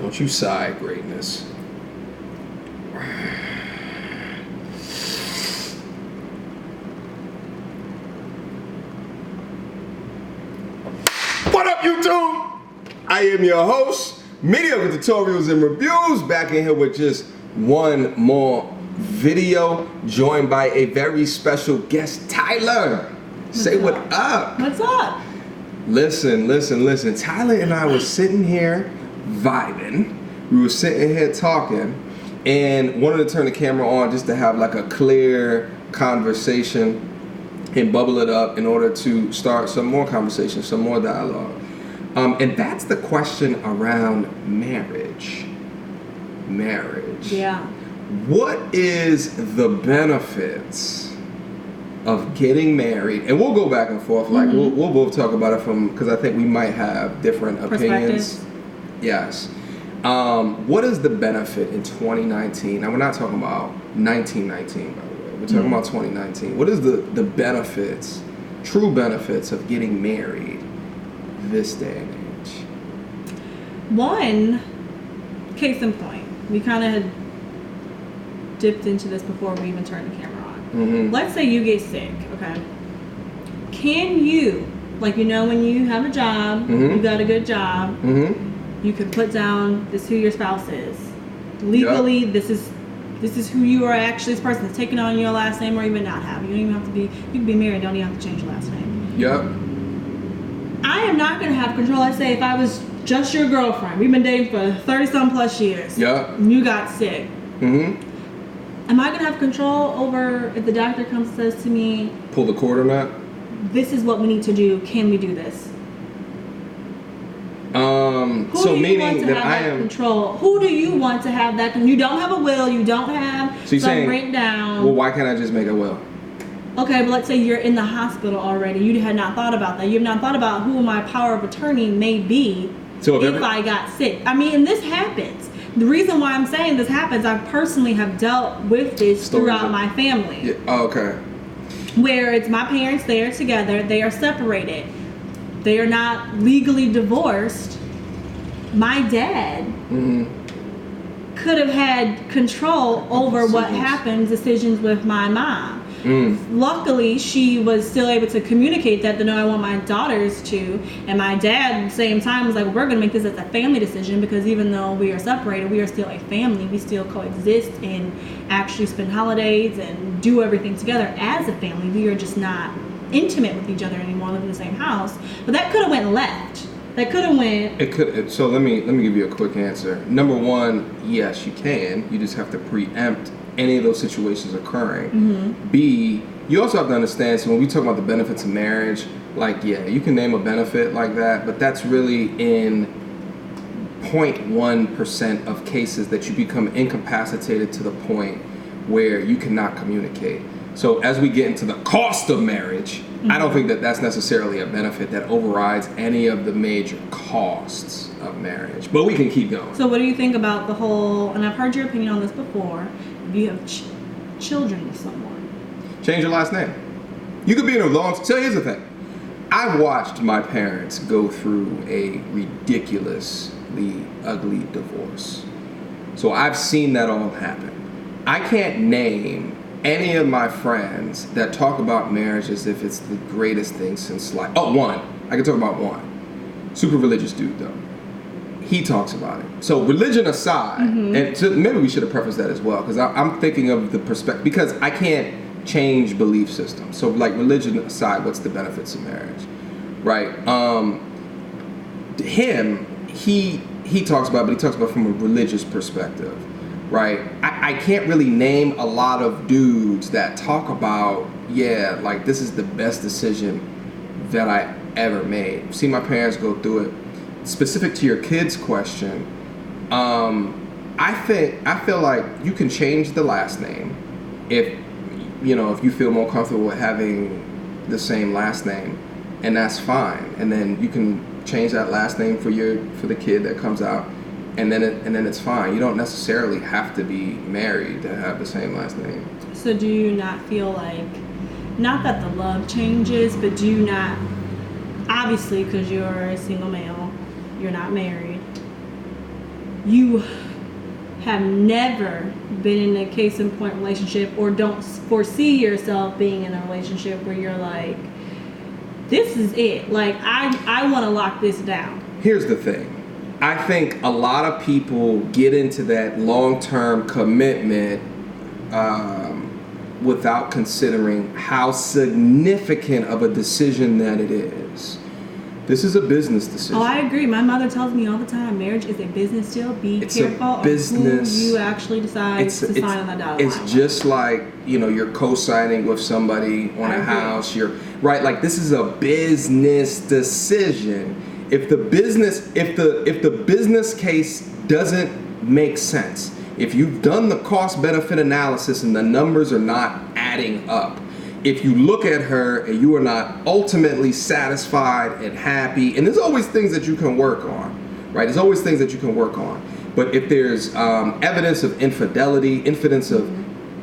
Don't you sigh, greatness. What up, YouTube? I am your host, Mediocre Tutorials and Reviews, back in here with just one more video, joined by a very special guest, Tyler. Say what up. What's up? Listen. Tyler and I were sitting here vibing. We were sitting here talking and wanted to turn the camera on just to have like a clear conversation and bubble it up in order to start some more conversation, some more dialogue. And that's the question around marriage. Yeah. What is the benefits of getting married? And we'll go back and forth. Like we'll both talk about it from, because I think we might have different opinions. Yes. What is the benefit in 2019? Now we're not talking about 1919, by the way. We're talking about 2019. What is the benefits, true benefits of getting married this day and age? One, case in point, we kind of had dipped into this before we even turned the camera on. Let's say you get sick, okay? Can you, like, you know, when you have a job, you got a good job, you can put down this who your spouse is. Legally, this is who you are actually. This person is taking on your last name, or even not have. You don't even have to be. You can be married. Don't even have to change your last name. I am not going to have control. Let's say if I was just your girlfriend, we've been dating for 30-some plus years. And you got sick. Am I going to have control over if the doctor comes and says to me, pull the cord or not? This is what we need to do. Can we do this? Who so do you meaning want to that have I that am control? Who do you want to have that? You don't have a will. You don't have something written down. Well, why can't I just make a will? Okay, but let's say you're in the hospital already. You had not thought about that. You have not thought about who my power of attorney may be if I got sick. I mean, and this happens. The reason why I'm saying this happens, I personally have dealt with this throughout my family. Okay. Where it's my parents, they are together, they are separated. They are not legally divorced. My dad could have had control over what happens, decisions with my mom. Luckily, she was still able to communicate that, to know I want my daughters to. And my dad, at the same time, was like, we're going to make this as a family decision, because even though we are separated, we are still a family. We still coexist and actually spend holidays and do everything together as a family. We are just not intimate with each other anymore, live in the same house. But that could have went left. That could have went. It could. So let me give you a quick answer. Number one, yes, you can. You just have to preempt any of those situations occurring. B, you also have to understand, so when we talk about the benefits of marriage, like, yeah, you can name a benefit like that, but that's really in 0.1% of cases that you become incapacitated to the point where you cannot communicate. So as we get into the cost of marriage, I don't think that that's necessarily a benefit that overrides any of the major costs of marriage. But we can keep going. So what do you think about the whole, and I've heard your opinion on this before, if you have children with someone, change your last name. You could be in a long. So here's the thing. I've watched my parents go through a ridiculously ugly divorce. So I've seen that all happen. I can't name any of my friends that talk about marriage as if it's the greatest thing since life. Oh, one. I can talk about one. Super religious dude, though. He talks about it. So religion aside, and so maybe we should have prefaced that as well, because I'm thinking of the perspective, because I can't change belief systems. So like religion aside, what's the benefits of marriage, right? He talks about, but he talks about from a religious perspective, right? I can't really name a lot of dudes that talk about, yeah, like this is the best decision that I ever made. See my parents go through it. Specific to your kids' question, I feel like you can change the last name if you feel more comfortable with having the same last name, and that's fine. And then you can change that last name for the kid that comes out, and then it's fine. You don't necessarily have to be married to have the same last name. So do you not feel like, not that the love changes, but do you not, obviously because you're a single male, you're not married, you have never been in a case in point relationship or don't foresee yourself being in a relationship where you're like, this is it. Like, I want to lock this down. Here's the thing. I think a lot of people get into that long-term commitment without considering how significant of a decision that it is. This is a business decision. Oh, I agree. My mother tells me all the time, marriage is a business deal. Be careful of who you actually decide to sign on that dotted line. It's just like, you're co-signing with somebody on a house. You're right. Like, this is a business decision. If the business case doesn't make sense, if you've done the cost benefit analysis and the numbers are not adding up, if you look at her and you are not ultimately satisfied and happy, and there's always things that you can work on, right? There's always things that you can work on. But if there's evidence of infidelity, evidence of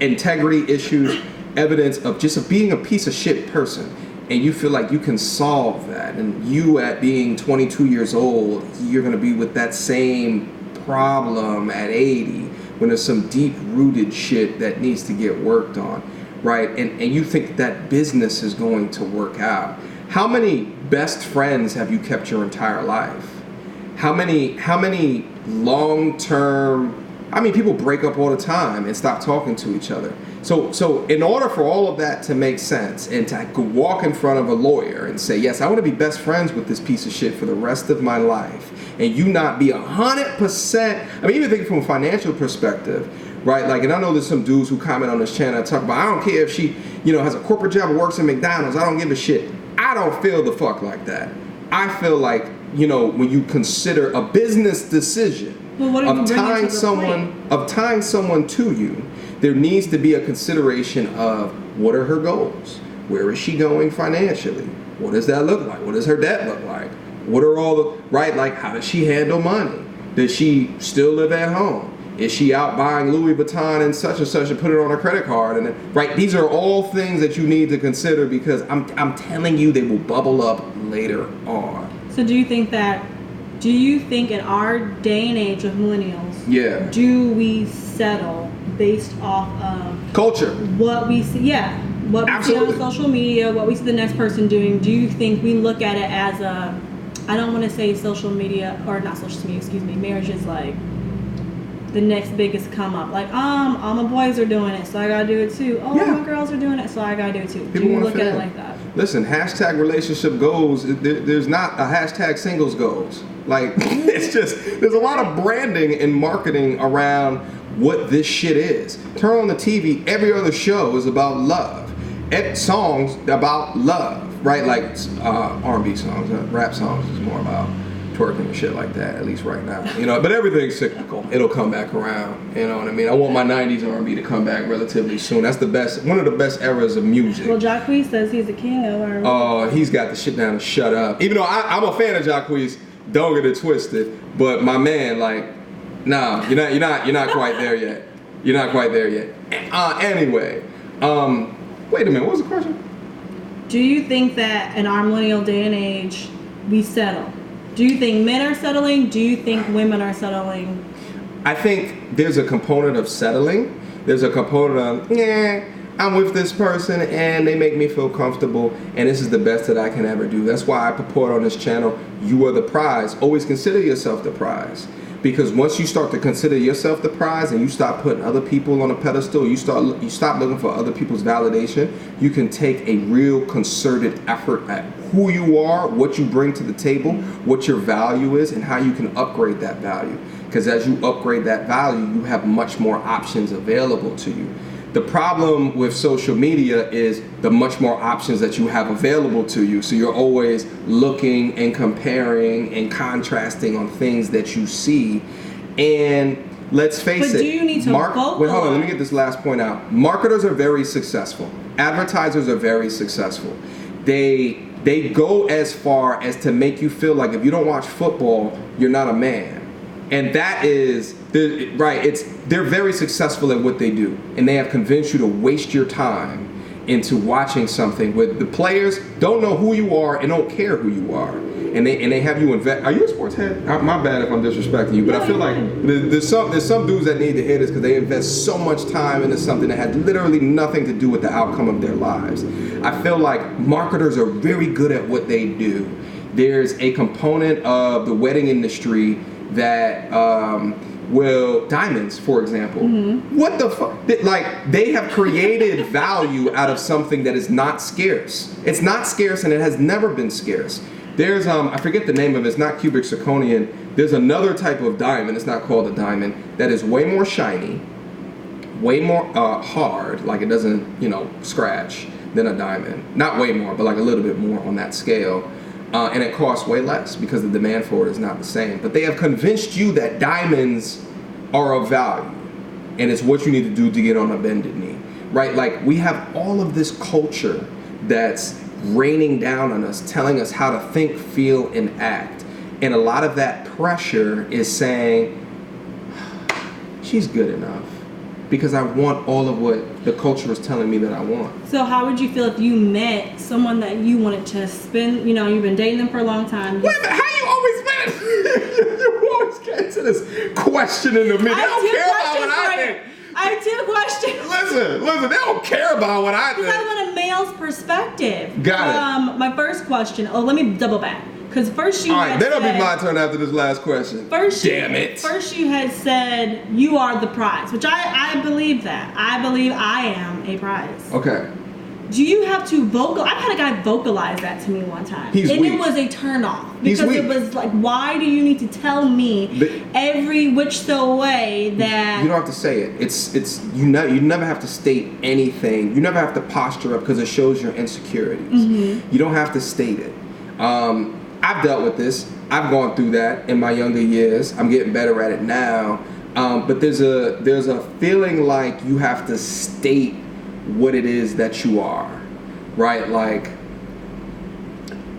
integrity issues, evidence of just being a piece of shit person, and you feel like you can solve that, and you at being 22 years old, you're gonna be with that same problem at 80 when there's some deep-rooted shit that needs to get worked on. Right, and you think that business is going to work out. How many best friends have you kept your entire life? How many long-term? I mean, people break up all the time and stop talking to each other. So in order for all of that to make sense and to walk in front of a lawyer and say, yes, I want to be best friends with this piece of shit for the rest of my life, and you not be 100%. I mean, even thinking from a financial perspective. Right, like, and I know there's some dudes who comment on this channel and talk about, I don't care if she, has a corporate job or works at McDonald's, I don't give a shit. I don't feel the fuck like that. I feel like, when you consider a business decision of tying someone to you, there needs to be a consideration of what are her goals? Where is she going financially? What does that look like? What does her debt look like? What are all the, right, like, how does she handle money? Does she still live at home? Is she out buying Louis Vuitton and such and put it on her credit card? And right, these are all things that you need to consider, because I'm telling you, they will bubble up later on. So do you think in our day and age of millennials, do we settle based off of culture? What we see, what we see on social media, what we see the next person doing. Do you think we look at it as I don't want to say social media, or not social media, excuse me, marriage is like the next biggest come up, like all my boys are doing it, so I gotta do it too. All my girls are doing it, so I gotta do it too. Do you look at it like that? Listen, hashtag relationship goals. There's not a hashtag singles goals. Like, it's just, there's a lot of branding and marketing around what this shit is. Turn on the TV, every other show is about love. Songs about love, right? Like R&B songs, rap songs is more about twerking and shit like that, at least right now. But everything's cyclical. It'll come back around. You know what I mean? I want my 90s R&B to come back relatively soon. That's one of the best eras of music. Well, Jacquees says he's the king of R&B. Oh, he's got the shit down to shut up. Even though I'm a fan of Jacquees, don't get it twisted. But my man, like, nah, you're not quite there yet. You're not quite there yet. Anyway, wait a minute, what was the question? Do you think that in our millennial day and age, we settle? Do you think men are settling? Do you think women are settling? I think there's a component of settling. There's a component of, I'm with this person and they make me feel comfortable and this is the best that I can ever do. That's why I purport on this channel, you are the prize. Always consider yourself the prize. Because once you start to consider yourself the prize and you stop putting other people on a pedestal, you stop looking for other people's validation, you can take a real concerted effort at who you are, what you bring to the table, what your value is, and how you can upgrade that value. Because as you upgrade that value, you have much more options available to you. The problem with social media is the much more options that you have available to you. So you're always looking and comparing and contrasting on things that you see. And let's face it. But do you need to vocalize? Wait, hold on. Let me get this last point out. Marketers are very successful. Advertisers are very successful. They go as far as to make you feel like if you don't watch football, you're not a man. And that is, right, they're very successful at what they do. And they have convinced you to waste your time into watching something where the players don't know who you are and don't care who you are. and they have you invest. Are you a sports head? My bad if I'm disrespecting you, but I feel like there's some dudes that need to hear this because they invest so much time into something that had literally nothing to do with the outcome of their lives. I feel like marketers are very good at what they do. There's a component of the wedding industry that diamonds, for example. What the fuck? Like, they have created value out of something that is not scarce. It's not scarce, and it has never been scarce. There's, I forget the name of it, it's not cubic zirconian. There's another type of diamond, it's not called a diamond, that is way more shiny, way more hard, like it doesn't, scratch, than a diamond. Not way more, but like a little bit more on that scale. And it costs way less because the demand for it is not the same. But they have convinced you that diamonds are of value, and it's what you need to do to get on a bended knee, right? Like, we have all of this culture that's raining down on us, telling us how to think, feel, and act. And a lot of that pressure is saying, she's good enough, because I want all of what the culture is telling me that I want. So how would you feel if you met someone that you wanted to spend, you've been dating them for a long time? Wait a minute, how you always been? You always get to this questioning of me. They don't care about what I think. I have two questions. Listen, they don't care about what I think. Because I want a male's perspective. Got it. My first question, let me double back. Because first you had then it'll be my turn after this last question. Damn it. First you had said you are the prize, which I believe that. I believe I am a prize. Okay. Do you have to I've had a guy vocalize that to me one time. He's weak. It was a turn off. Because it was like, why do you need to tell me every which so way that... You don't have to say it. It's you never have to state anything. You never have to posture up because it shows your insecurities. You don't have to state it. I've dealt with this. I've gone through that in my younger years. I'm getting better at it now. But there's a feeling like you have to state what it is that you are, right? Like,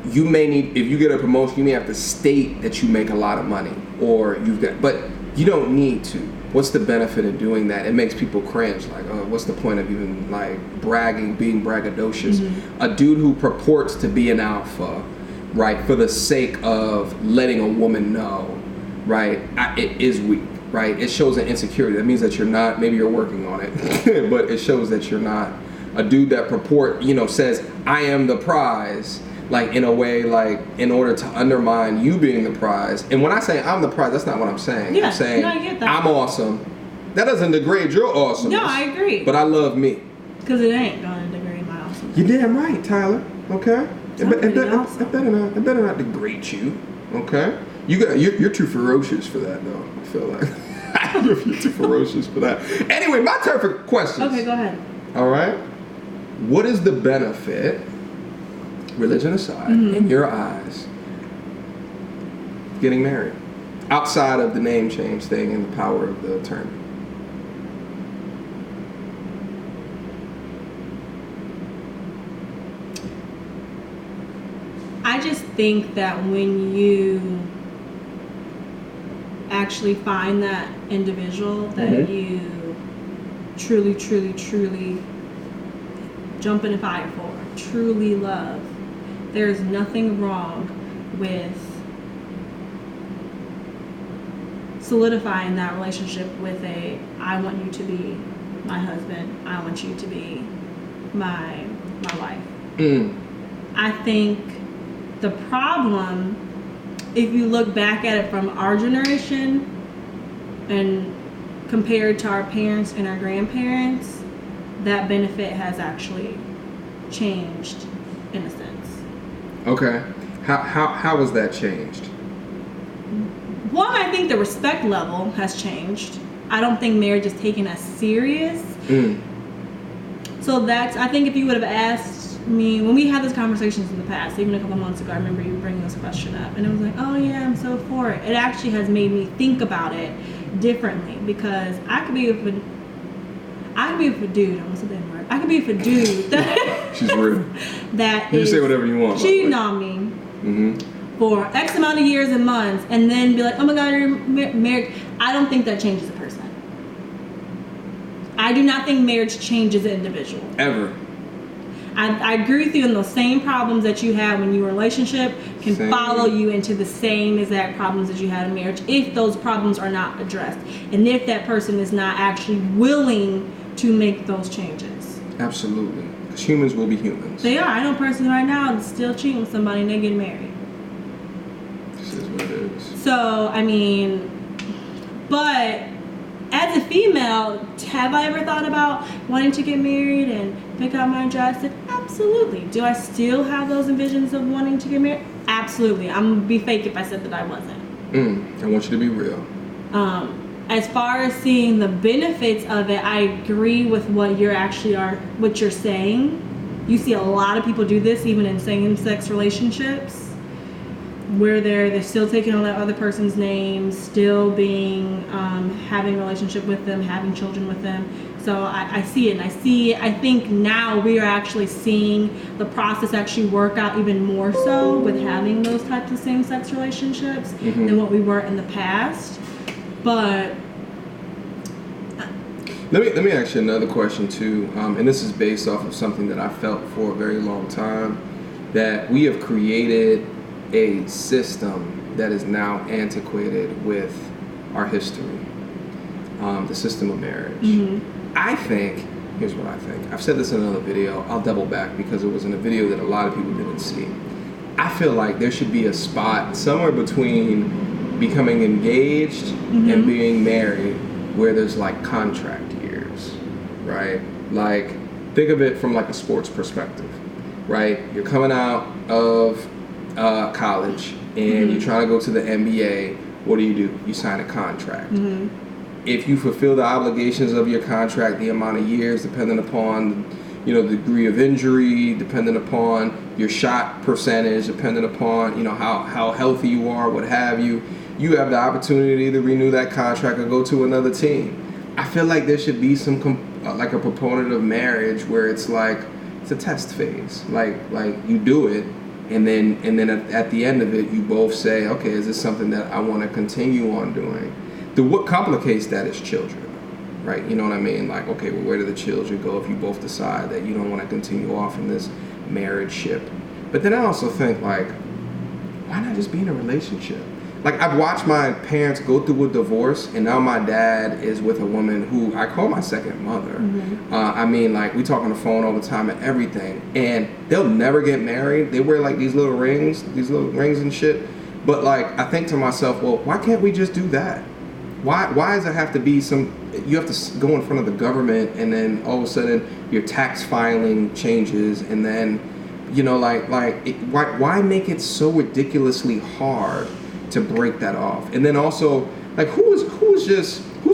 you may need, if you get a promotion, you may have to state that you make a lot of money, or but you don't need to. What's the benefit of doing that? It makes people cringe. Like, oh, what's the point of even like bragging, being braggadocious? A dude who purports to be an alpha, right, for the sake of letting a woman know, right, it is weak, right? It shows an insecurity. That means that you're not, maybe you're working on it, but it shows that you're not a dude that says, I am the prize, like, in a way, like, in order to undermine you being the prize. And when I say I'm the prize, that's not what I'm saying. Yeah, I'm saying, I get that. I'm awesome. That doesn't degrade your awesomeness. No, I agree. But I love me. Because it ain't going to degrade my awesomeness. You're damn right, Tyler. Okay? It better not degrade you. Okay? You're too ferocious for that, though. I feel like you're too ferocious for that. Anyway, my turn for questions. Okay, go ahead. All right. What is the benefit, religion aside, in your eyes, getting married, outside of the name change thing and the power of the term? I just think that when you actually find that individual that you truly, truly, truly jump in a fire for, truly love, there's nothing wrong with solidifying that relationship with I want you to be my husband, I want you to be my wife. I think the problem, if you look back at it from our generation and compared to our parents and our grandparents, that benefit has actually changed in a sense. Okay. How has that changed? One, I think the respect level has changed. I don't think marriage is taken as serious. So I think if you would have asked me, when we had these conversations in the past, even a couple months ago, I remember you bringing this question up, and it was like, oh yeah, I'm so for it. It actually has made me think about it differently, because I could be with a dude. I almost said that word. I could be with a dude that she's rude. That you can say whatever you want. Cheating on me for X amount of years and months, and then be like, oh my God, you're married. I don't think that changes a person. I do not think marriage changes an individual. Ever. I agree with you in those same problems that you had when you were in a relationship can follow you into the same exact problems that you had in marriage if those problems are not addressed. And if that person is not actually willing to make those changes. Absolutely. Because humans will be humans. They are. I know a person right now that's still cheating with somebody and they get married. This is what it is. So, I mean, but as a female, have I ever thought about wanting to get married and pick out my dress? Absolutely. Do I still have those visions of wanting to get married? Absolutely. I'm going to be fake if I said that I wasn't. I want you to be real. As far as seeing the benefits of it, I agree with what you're saying. You see a lot of people do this even in same-sex relationships, where they're still taking on that other person's name, still being having a relationship with them, having children with them. So I see it, and I think now we are actually seeing the process actually work out even more so with having those types of same-sex relationships than what we were in the past. But let me ask you another question too, and this is based off of something that I felt for a very long time, that we have created a system that is now antiquated with our history, the system of marriage. I think, here's what I think. I've said this in another video. I'll double back because it was in a video that a lot of people didn't see. I feel like there should be a spot somewhere between becoming engaged and being married where there's like contract years, right? Like, think of it from like a sports perspective, right? You're coming out of college and you're trying to go to the NBA. What do? You sign a contract. If you fulfill the obligations of your contract, the amount of years, depending upon the degree of injury, depending upon your shot percentage, depending upon how healthy you are, what have you, you have the opportunity to either renew that contract or go to another team. I feel like there should be some like a proponent of marriage where it's like it's a test phase. Like you do it. And then at the end of it, you both say, okay, is this something that I want to continue on doing? What complicates that is children, right? You know what I mean? Like, okay, well, where do the children go if you both decide that you don't want to continue off in this marriage ship? But then I also think, like, why not just be in a relationship? Like, I've watched my parents go through a divorce, and now my dad is with a woman who I call my second mother. I mean, like, we talk on the phone all the time and everything, and they'll never get married. They wear, like, these little rings and shit. But, like, I think to myself, well, why can't we just do that? Why does it have to be you have to go in front of the government, and then all of a sudden your tax filing changes, and then, why make it so ridiculously hard to break that off? And then also, like, who's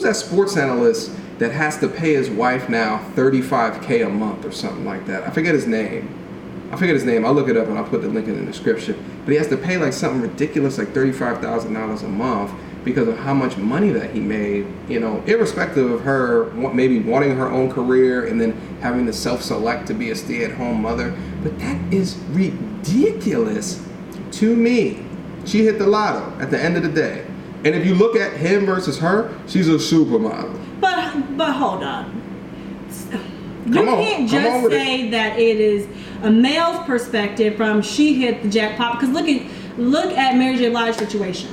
that sports analyst that has to pay his wife now $35K a month or something like that? I forget his name. I'll look it up and I'll put the link in the description. But he has to pay like something ridiculous, like $35,000 a month, because of how much money that he made, irrespective of her maybe wanting her own career and then having to self-select to be a stay-at-home mother. But that is ridiculous to me. She hit the lotto at the end of the day. And if you look at him versus her, she's a supermodel. But hold on. You can't just say that it is a male's perspective from she hit the jackpot, because look at Mary J. Blige's situation.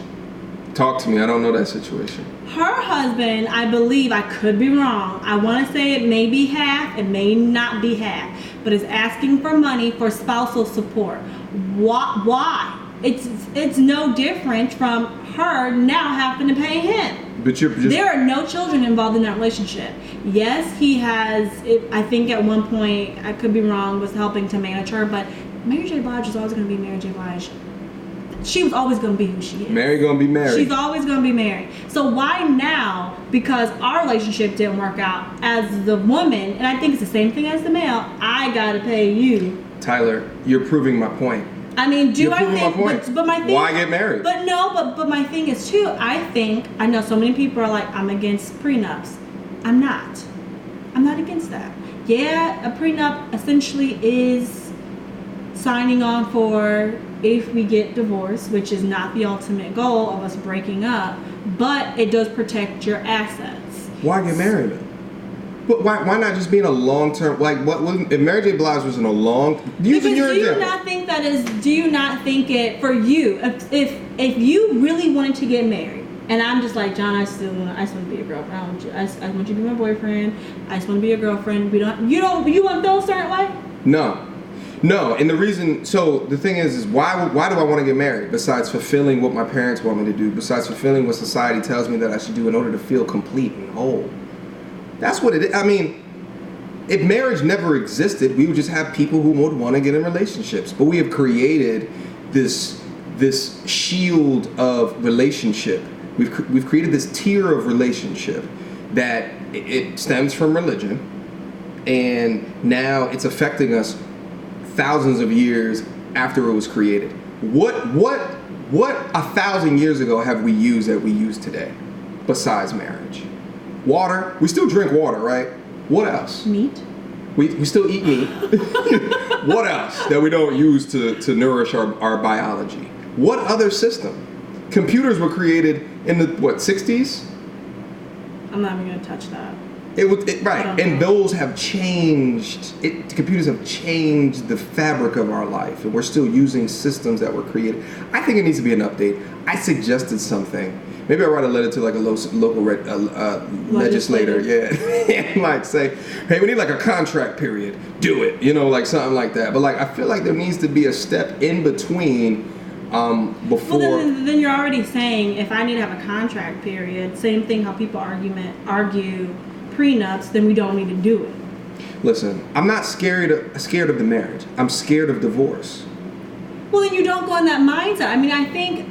Talk to me. I don't know that situation. Her husband, I believe, I could be wrong, I want to say it may be half, it may not be half, but is asking for money for spousal support. Why? It's no different from her now having to pay him. But there are no children involved in that relationship. Yes, he has, I think at one point, I could be wrong, was helping to manage her, but Mary J. Blige is always going to be Mary J. Blige. She was always going to be who she is. Mary going to be married. She's always going to be married. So why now, because our relationship didn't work out, as the woman, and I think it's the same thing as the male, I got to pay you. Tyler, you're proving my point. I mean, You're proving my point. But my thing, why get married? But my thing is too, I know so many people are like, I'm against prenups. I'm not against that. Yeah, a prenup essentially is signing on for if we get divorced, which is not the ultimate goal of us breaking up, but it does protect your assets. Why get married then? But why not just be in a long-term, like, if Mary J. Blige was in a long, using your example. Do you not think it, for you, if you really wanted to get married, and I'm just like, John, I just want to be your girlfriend. I want you to be my boyfriend. I just want to be your girlfriend. You want to feel a certain way? No, and the reason, so the thing is why do I want to get married besides fulfilling what my parents want me to do, besides fulfilling what society tells me that I should do in order to feel complete and whole? That's what it is. I mean, if marriage never existed, we would just have people who would want to get in relationships. But we have created this shield of relationship. We've created this tier of relationship that it stems from religion, and now it's affecting us thousands of years after it was created. What 1,000 years ago have we used that we use today besides marriage? Water. We still drink water, right? What else? Meat. We still eat meat. What else that we don't use to nourish our biology? What other system? Computers were created in the 60s? I'm not even going to touch that. Right, and those have changed. Computers have changed the fabric of our life, and we're still using systems that were created. I think it needs to be an update. I suggested something. Maybe I'll write a letter to like a local legislator, and like say, hey, we need like a contract period. Do it, like something like that. But like I feel like there needs to be a step in between. Before. Well, then you're already saying if I need to have a contract period, same thing how people argue prenups, then we don't need to do it. Listen, I'm not scared of the marriage. I'm scared of divorce. Well, then you don't go in that mindset. I mean, I think,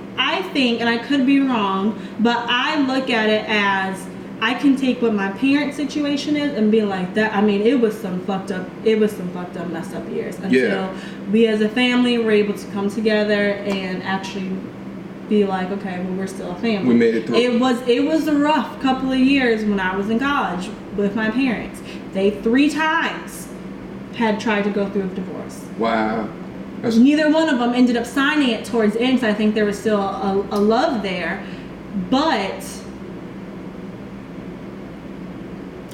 and I could be wrong, but I look at it as I can take what my parents' situation is and be like that. I mean, it was some fucked up, messed up years until we as a family were able to come together and actually be like, okay, well, we're still a family. We made it through. It was a rough couple of years when I was in college with my parents. They 3 times had tried to go through a divorce. Wow. Neither one of them ended up signing it towards the end, so I think there was still a love there. But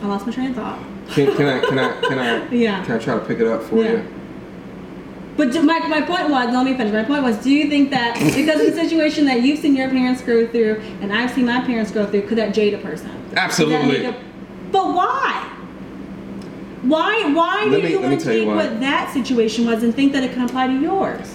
I lost my train of thought. Can I Yeah. Can I try to pick it up for you? But my point was, let me finish. My point was, do you think that because of the situation that you've seen your parents go through and I've seen my parents go through, could that jade a person? Absolutely. But why? Why do you want to take what that situation was and think that it can apply to yours?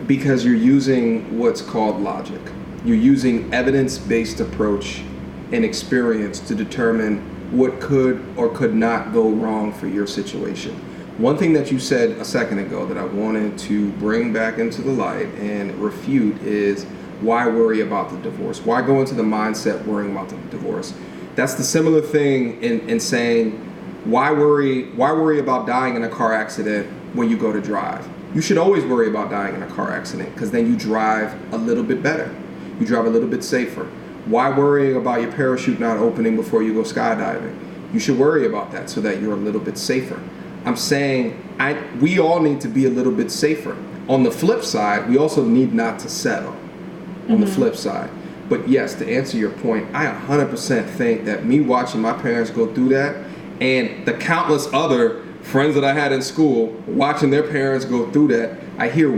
Because you're using what's called logic. You're using evidence-based approach and experience to determine what could or could not go wrong for your situation. One thing that you said a second ago that I wanted to bring back into the light and refute is why worry about the divorce? Why go into the mindset worrying about the divorce? That's the similar thing in saying, why worry about dying in a car accident when you go to drive? You should always worry about dying in a car accident because then you drive a little bit better. You drive a little bit safer. Why worry about your parachute not opening before you go skydiving? You should worry about that so that you're a little bit safer. I'm saying we all need to be a little bit safer. On the flip side, we also need not to settle. On the flip side. But yes, to answer your point, I 100% think that me watching my parents go through that and the countless other friends that I had in school watching their parents go through that, I hear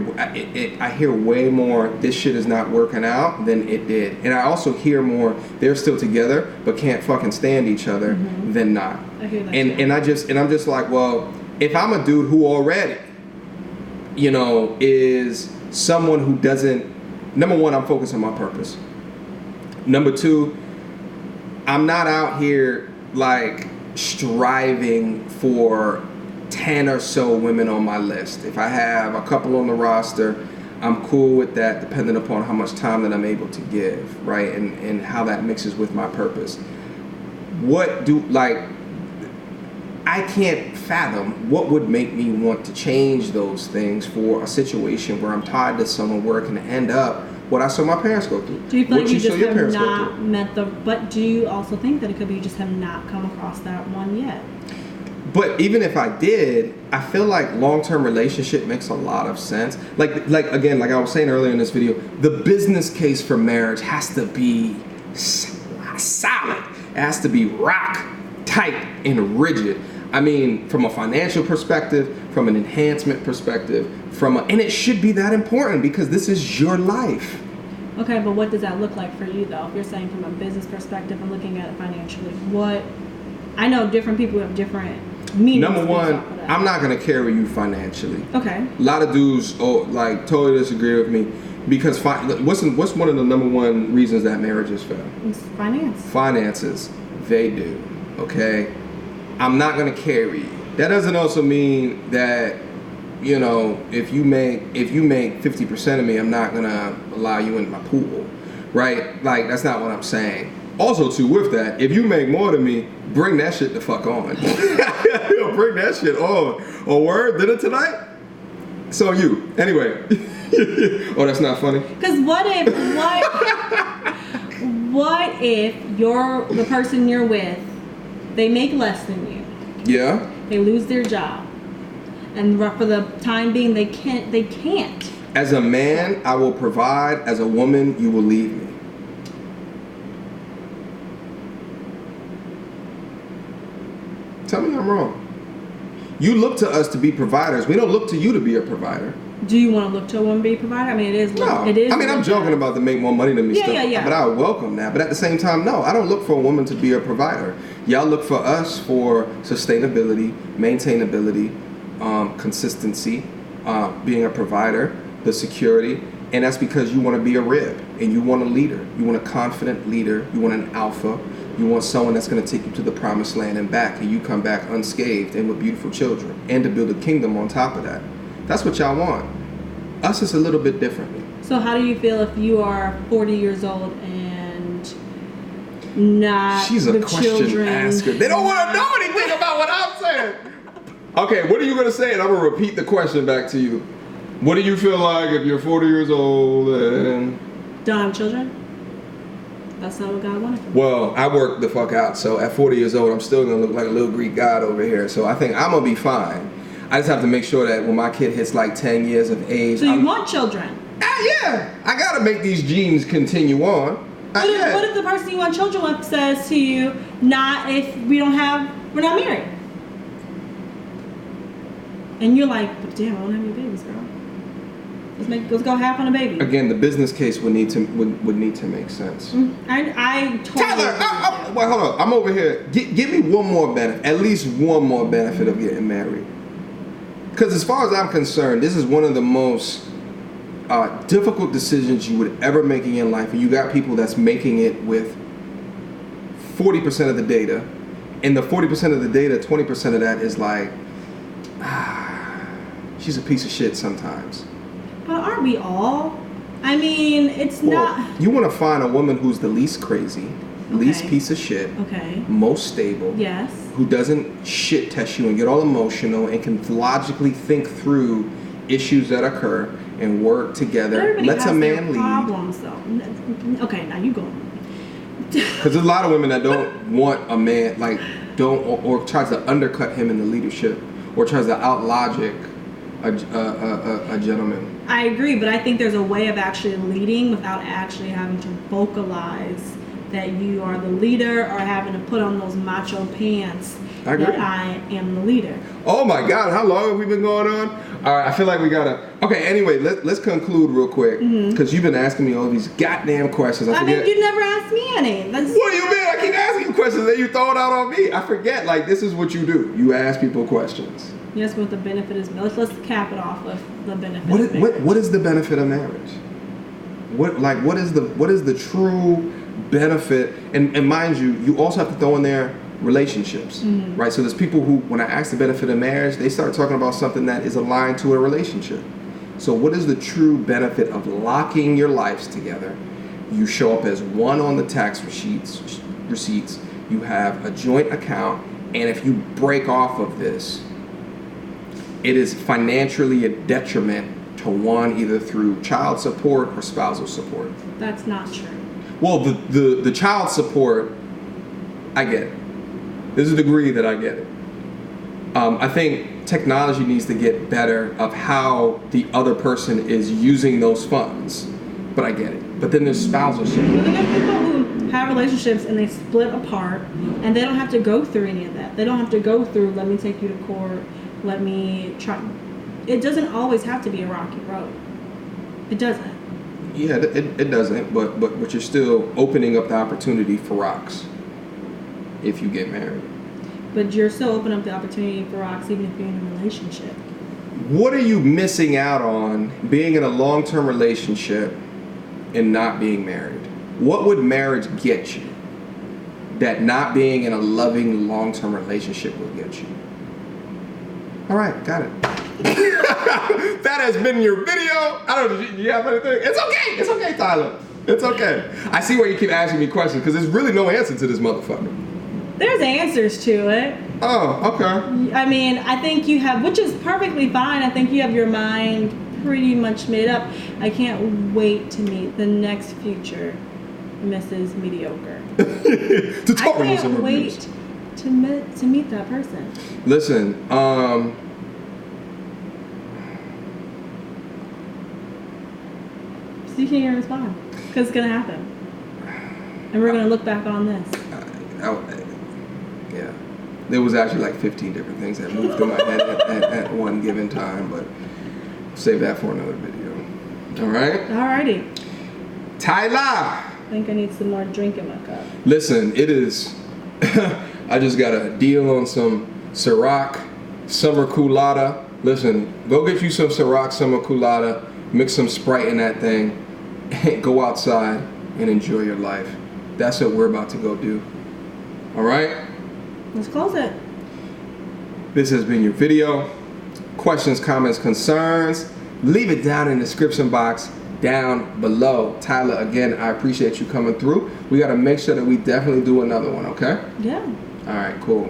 way more, this shit is not working out than it did. And I also hear more, they're still together but can't fucking stand each other than not. I hear that. And I'm just like, well, if I'm a dude who already, is someone who doesn't, number one, I'm focused on my purpose. Number two, I'm not out here like striving for 10 or so women on my list. If I have a couple on the roster, I'm cool with that depending upon how much time that I'm able to give, right? And how that mixes with my purpose. I can't fathom what would make me want to change those things for a situation where I'm tied to someone where it can end up what I saw my parents go through. Do you feel like you just have not met but do you also think that it could be you just have not come across that one yet? But even if I did, I feel like long-term relationship makes a lot of sense. Like I was saying earlier in this video, the business case for marriage has to be solid. It has to be rock tight and rigid. I mean, from a financial perspective, from an enhancement perspective, and it should be that important because this is your life. Okay, but what does that look like for you though? If you're saying from a business perspective and looking at it financially, I know different people have different meanings. Number one, I'm not gonna carry you financially. Okay. A lot of dudes totally disagree with me because what's one of the number one reasons that marriages fail? It's finance. Finances. They do. Okay. I'm not gonna carry you. That doesn't also mean that, you know, if you make 50% of me, I'm not gonna allow you into my pool, right? Like, that's not what I'm saying. Also, too, with that, if you make more than me, bring that shit the fuck on. Bring that shit on. Oh, word? Dinner tonight? So you. Anyway. Oh, that's not funny? Because what if the person you're with, they make less than you? Yeah. They lose their job. And for the time being, they can't. As a man, I will provide. As a woman, you will leave me. Tell me I'm wrong. You look to us to be providers. We don't look to you to be a provider. Do you want to look to a woman to be a provider? I mean, No. It is. I mean, I'm joking about to make more money than me still. Yeah. But I welcome that. But at the same time, no, I don't look for a woman to be a provider. Y'all look for us for sustainability, maintainability, consistency, being a provider, the security. And that's because you want to be a rib and you want a leader. You want a confident leader. You want an alpha. You want someone that's going to take you to the promised land and back, and you come back unscathed and with beautiful children, and to build a kingdom on top of that. That's what y'all want. Us is a little bit differently. So how do you feel if you are 40 years old and not She's a with question children? asker. They don't want to know anything about what I'm saying. Okay, what are you going to say? And I'm going to repeat the question back to you. What do you feel like if you're 40 years old and... Don't have children? That's not what God wanted for me. Well, I worked the fuck out. So at 40 years old, I'm still going to look like a little Greek god over here. So I think I'm going to be fine. I just have to make sure that when my kid hits like 10 years of age... So you want children? Yeah. I got to make these genes continue on. What if the person you want children with says to you, we're not married? And you're like, but damn, I don't have any babies, girl. Let's go half on a baby. Again, the business case would need to make sense. I totally Tyler, well, hold on. I'm over here. Give me one more benefit, at least one more benefit of getting married. Because as far as I'm concerned, this is one of the most difficult decisions you would ever make in your life. And you got people that's making it with 40% of the data. And the 40% of the data, 20% of that is like, she's a piece of shit sometimes. But aren't we all? I mean, it's not... You want to find a woman who's the least crazy, least piece of shit, most stable, yes, who doesn't shit test you and get all emotional and can logically think through issues that occur and work together. Everybody Lets has a man their lead. Problems, though. Okay, now you go. Because there's a lot of women that don't want a man, like, or tries to undercut him in the leadership, or tries to out logic a gentleman. I agree, but I think there's a way of actually leading without actually having to vocalize that you are the leader or having to put on those macho pants I agree. that I am the leader. Oh my God, how long have we been going on? All right, I feel like we gotta... Okay, anyway, let's conclude real quick, because you've been asking me all these goddamn questions. I mean, you never asked me any. What do you mean? I keep asking you questions and you throw it out on me. I forget, like, this is what you do. You ask people questions. Yes, what the benefit is. Let's cap it off with the benefit of marriage. What is the benefit of marriage? What is the true benefit? And mind you, you also have to throw in there relationships, right? So there's people who, when I ask the benefit of marriage, they start talking about something that is aligned to a relationship. So what is the true benefit of locking your lives together? You show up as one on the tax receipts. You have a joint account, and if you break off of this, it is financially a detriment to one, either through child support or spousal support. That's not true. Well, the child support, I get it. There's a degree that I get it. I think technology needs to get better of how the other person is using those funds, but I get it. But then there's spousal support. But there's people who have relationships and they split apart, and they don't have to go through any of that. They don't have to go through, let me take you to court, let me try. It doesn't always have to be a rocky road. It doesn't. Yeah, it doesn't, but you're still opening up the opportunity for rocks if you get married. But you're still opening up the opportunity for rocks even if you're in a relationship. What are you missing out on being in a long-term relationship and not being married? What would marriage get you that not being in a loving long-term relationship will get you? All right, got it. That has been your video. I don't know, do you have anything? It's okay, Tyler. It's okay. I see why you keep asking me questions, because there's really no answer to this motherfucker. There's answers to it. Oh, okay. I mean, I think you have, which is perfectly fine. I think you have your mind pretty much made up. I can't wait to meet the next future Mrs. Mediocre. Tutorials I can't wait to meet that person. Listen, So you can't even respond because it's gonna happen, and we're gonna look back on this. Yeah, there was actually like 15 different things that moved through my head at one given time, but save that for another video. All right. Alrighty. Tyler. I think I need some more drink in my cup. Listen, it is. I just got a deal on some Ciroc Summer Coolada. Listen, go get you some Ciroc Summer Coolada. Mix some Sprite in that thing. And go outside and enjoy your life. That's what we're about to go do. All right? Let's close it. This has been your video. Questions, comments, concerns, leave it down in the description box down below. Tyler, again, I appreciate you coming through. We got to make sure that we definitely do another one, okay? Yeah. All right, cool.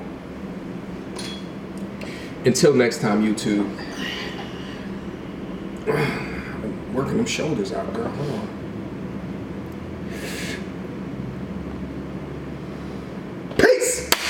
Until next time, YouTube. Working them shoulders out, girl. Hold on.